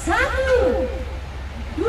1, 2, 3.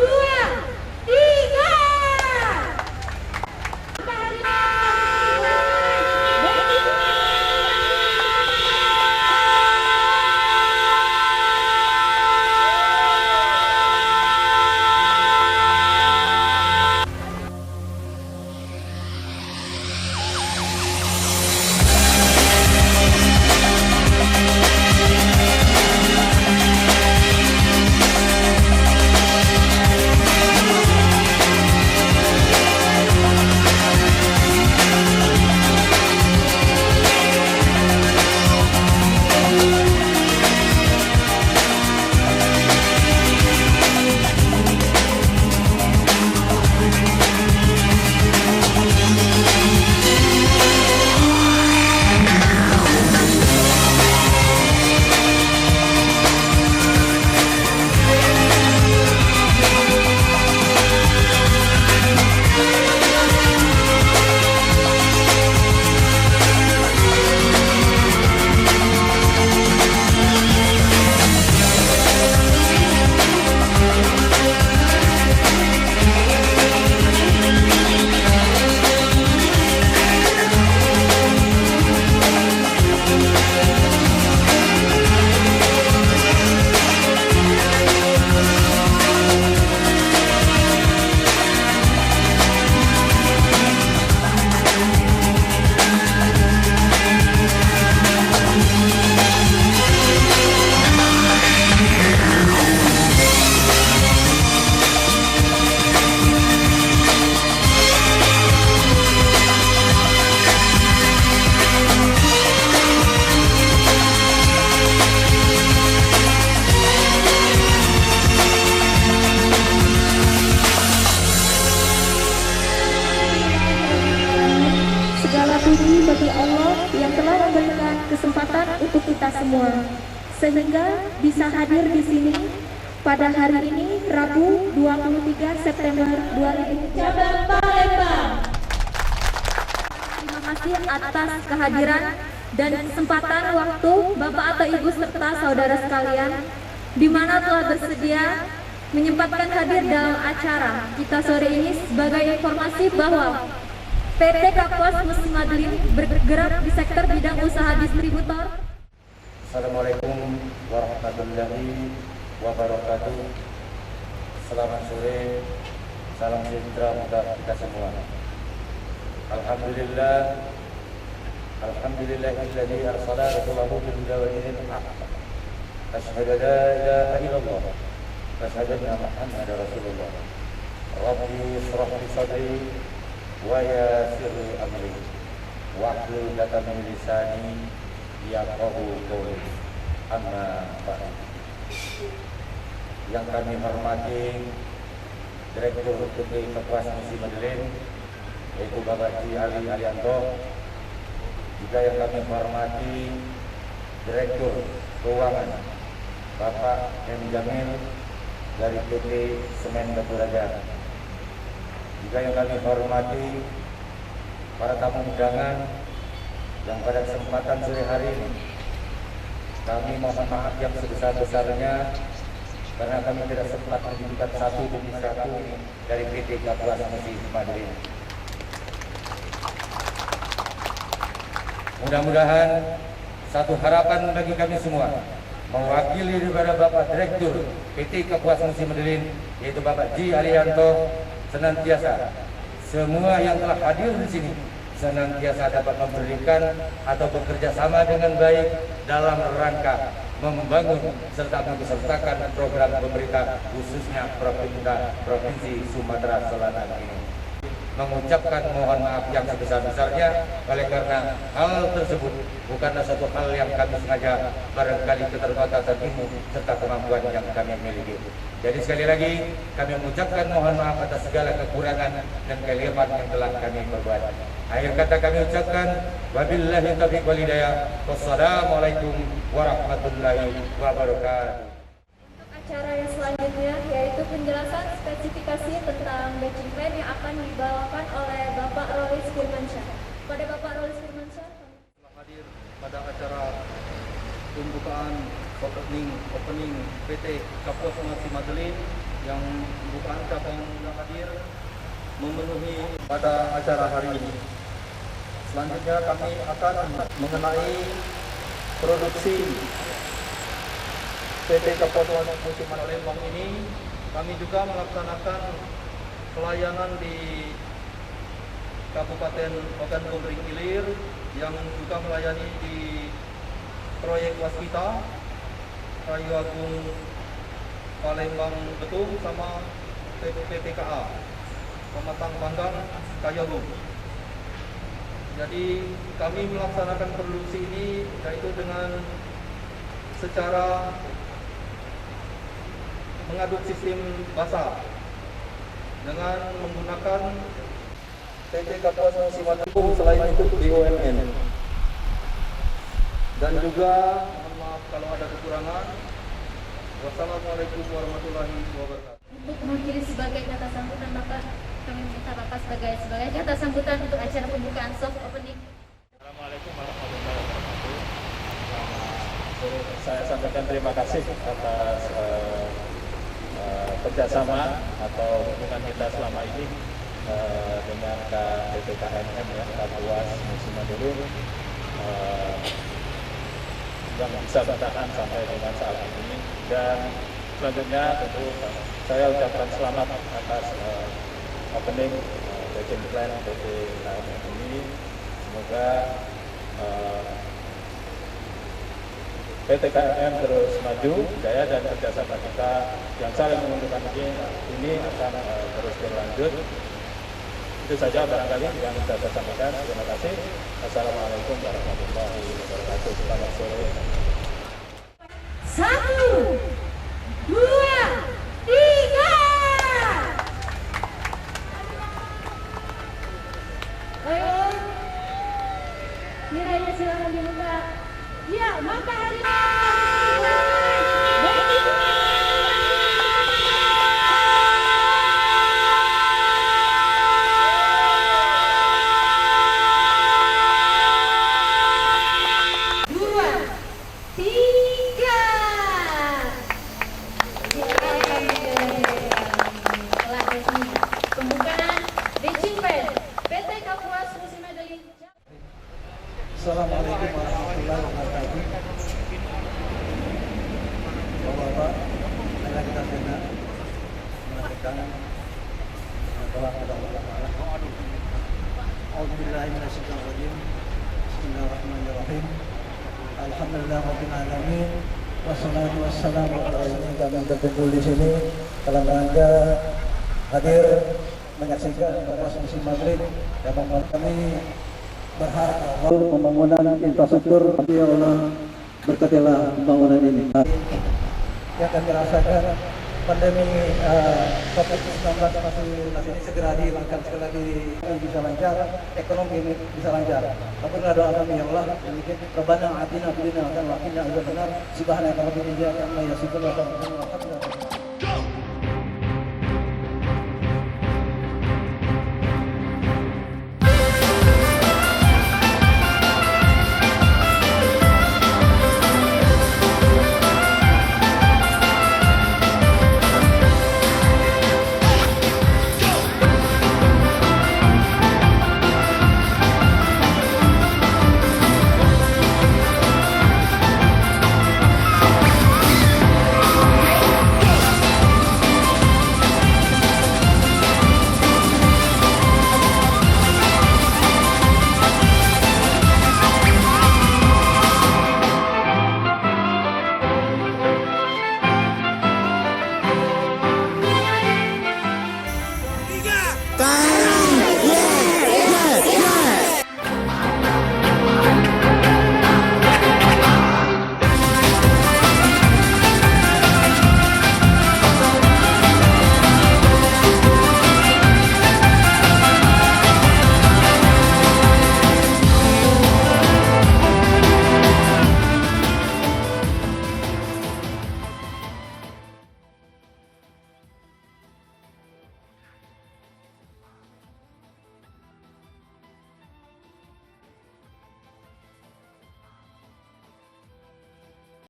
Segala puji bagi Allah yang telah memberikan kesempatan untuk kita semua, sehingga bisa hadir di sini pada hari ini, Rabu 23 September 2020. Cabang Palembang. Terima kasih atas kehadiran dan kesempatan waktu Bapak atau Ibu serta saudara sekalian, di mana telah bersedia menyempatkan hadir dalam acara kita sore ini. Sebagai informasi bahwa PT Kapuas Musi Madelin bergerak di sektor bidang usaha distributor. Assalamualaikum warahmatullahi wabarakatuh. Selamat sore, salam sejahtera untuk kita semua. Alhamdulillahilladzi arsala rasulahu bil huda wa dinil haqq. Asyhadu an la ilaha illallah wa asyhadu anna Muhammadar Rasulullah. Rabbi ishrah li sadri wa yassir li amri wahlul 'uqdatam min lisani yafqahu qawli. Amma ba'du. Yang kami hormati Direktur PT Kapuas Musi Madelin, yaitu Bapak Ji Ali Alianto. Juga yang kami hormati Direktur Keuangan Bapak M. Jamil dari PT Semen Batu Raja. Juga yang kami hormati para tamu undangan yang pada kesempatan sore hari ini kami mohon maaf yang sebesar-besarnya karena kami tidak sempat menunjukkan satu demi satu dari PT Kapuas Musi Madelin. Mudah-mudahan satu harapan bagi kami semua, mewakili daripada Bapak Direktur PT Kapuas Musi Madelin, yaitu Bapak Ji Alianto, senantiasa semua yang telah hadir di sini senantiasa dapat memberikan atau bekerja sama dengan baik dalam rangka membangun serta mensertakan program pemerintah khususnya Provinsi Sumatera Selatan ini. Mengucapkan mohon maaf yang sebesar-besarnya oleh karena hal tersebut bukanlah satu hal yang kami sengaja, barangkali keterbatasan ilmu serta kemampuan yang kami miliki. Jadi sekali lagi kami mengucapkan mohon maaf atas segala kekurangan dan keliruan yang telah kami perbuat. Akhir kata kami ucapkan wabillahi taufiq wal hidayah. Wassalamualaikum warahmatullahi wabarakatuh. Acara yang selanjutnya yaitu penjelasan spesifikasi tentang batching plan yang akan dibawakan oleh Bapak Rolis Firmansyah. Pada Bapak Rolis Firmansyah, hadir pada acara pembukaan opening PT Kapuas Musi Madeline yang bukan cabang yang hadir memenuhi pada acara hari ini. Selanjutnya kami akan mengenai produksi PT Kapuas Musi Madeline ini. Kami juga melaksanakan pelayanan di Kabupaten Ogan Komering Ilir yang juga melayani di proyek Waskita, Kayu Agung Palembang Betung sama PPKA, Pematang Panggang Kayu Agung. Jadi kami melaksanakan produksi ini yaitu dengan secara mengaduk sistem basah dengan menggunakan PT Kapuas Musi Madeline selain itu BUMN. Dan juga mohon maaf kalau ada kekurangan. Wassalamualaikum warahmatullahi wabarakatuh. Untuk mewakili sebagai kata sambutan, maka kami minta Bapak sebagai kata sambutan untuk acara pembukaan soft opening. Assalamualaikum warahmatullahi wabarakatuh. Saya sampaikan terima kasih atas kerjasama atau hubungan kita selama ini dengan PT KMM ya, Kapuas Musi Madeline yang bisa bertahan sampai dengan saat ini. Dan selanjutnya tentu saya ucapkan selamat atas opening Legend Plan PT KMM ini. Semoga PT KMM terus maju, jaya, dan kerjasama kita yang saling menguntungkan ini akan terus berlanjut. Itu saja barangkali yang bisa saya sampaikan. Terima kasih. Assalamualaikum warahmatullahi wabarakatuh. Selamat sore. 1, 2, 3. Ayo, nilainya silakan dibuka. Ya, maka hari ini Assalamualaikum warahmatullahi wabarakatuh. Bapak-bapak, saya kita sedang menyampaikan doa kepada Allah Taala. A'udzubillahiminasyaitonirrajim. Bismillahirrahmanirrahim. Alhamdulillahirabbil alamin. Wassalatu wassalamu ala rasulillah. Kami berkumpul di sini dalam rangka hadir menyaksikan Kapuas Musi Madeline dan kami berharap pembangunan infrastruktur. Ya Allah, berkatilah pembangunan ini. Yang kami rasakan pandemi COVID-19 masih segera dihilangkan, sekali lagi bisa lancar, ekonomi ini bisa lancar. Apabila doa kami ya Allah, Rabbana atina fid dunya hasanah wa qina adzabannar. Subhanaka rabbika rabbil izzati amma yasifun wa salamun